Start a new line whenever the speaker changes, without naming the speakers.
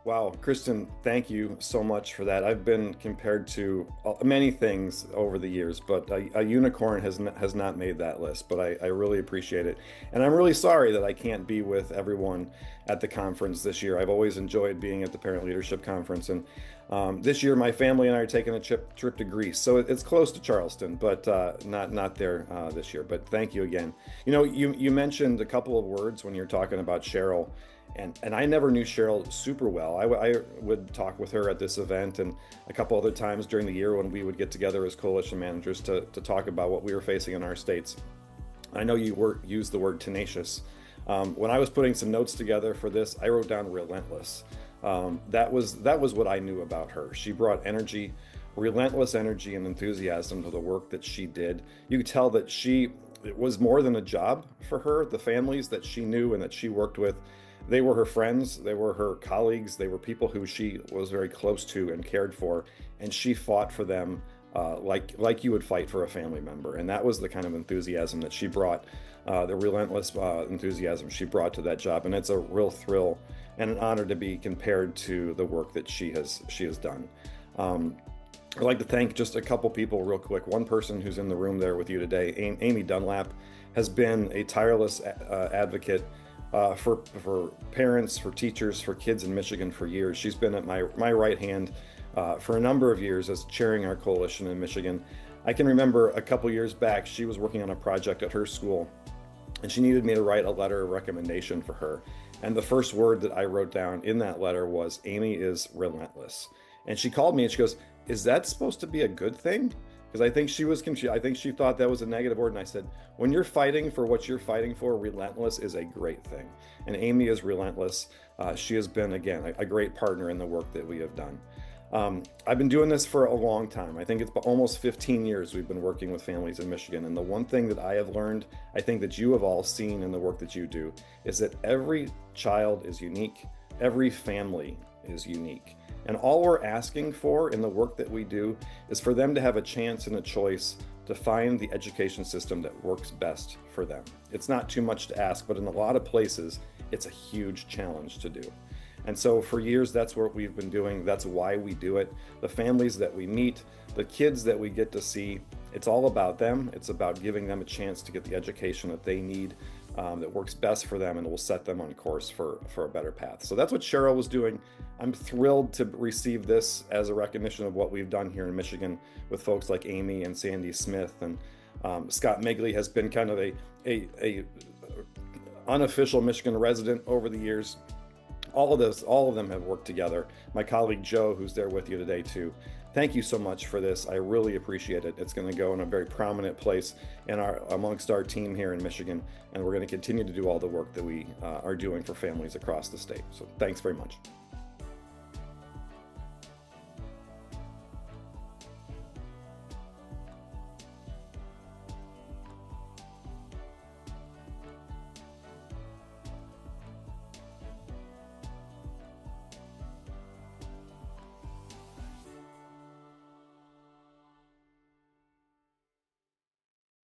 Wow, Kristen, thank you so much for that. I've been compared to many things over the years, but a unicorn has not made that list. But I really appreciate it, and I'm really sorry that I can't be with everyone at the conference this year. I've always enjoyed being at the Parent Leadership Conference, and this year my family and I are taking a trip to Greece, so it's close to Charleston, but not there this year. But thank you again. You mentioned a couple of words when you're talking about Sheryl. And I never knew Sheryl super well. I would talk with her at this event and a couple other times during the year when we would get together as coalition managers to talk about what we were facing in our states. I know you used the word tenacious. When I was putting some notes together for this, I wrote down relentless. That was what I knew about her. She brought energy, relentless energy and enthusiasm to the work that she did. You could tell that it was more than a job for her. The families that she knew and that she worked with, they were her friends, they were her colleagues, they were people who she was very close to and cared for, and she fought for them like you would fight for a family member. And that was the kind of enthusiasm that she brought, the relentless enthusiasm she brought to that job. And it's a real thrill and an honor to be compared to the work that she has done. I'd like to thank just a couple people real quick. One person who's in the room there with you today, Amy Dunlap, has been a tireless advocate for parents, for teachers, for kids in Michigan for years. She's been at my right hand for a number of years as chairing our coalition in Michigan. I can remember a couple years back, she was working on a project at her school, and she needed me to write a letter of recommendation for her. And the first word that I wrote down in that letter was, Amy is relentless. And she called me and she goes, is that supposed to be a good thing? Because I think she was confused. I think she thought that was a negative word. And I said, when you're fighting for what you're fighting for, relentless is a great thing. And Amy is relentless. She has been, again, a great partner in the work that we have done. I've been doing this for a long time. I think it's almost 15 years we've been working with families in Michigan. And the one thing that I have learned, I think that you have all seen in the work that you do, is that every child is unique. Every family is unique. And all we're asking for in the work that we do is for them to have a chance and a choice to find the education system that works best for them. It's not too much to ask, but in a lot of places, it's a huge challenge to do. And so for years, that's what we've been doing. That's why we do it. The families that we meet, the kids that we get to see, it's all about them. It's about giving them a chance to get the education that they need, that works best for them and will set them on course for a better path. So that's what Sheryl was doing. I'm thrilled to receive this as a recognition of what we've done here in Michigan with folks like Amy and Sandy Smith, and Scott Migley has been kind of a unofficial Michigan resident over the years. All of them have worked together. My colleague Joe, who's there with you today too. Thank you so much for this. I really appreciate it. It's going to go in a very prominent place amongst our team here in Michigan, and we're going to continue to do all the work that we are doing for families across the state. So thanks very much.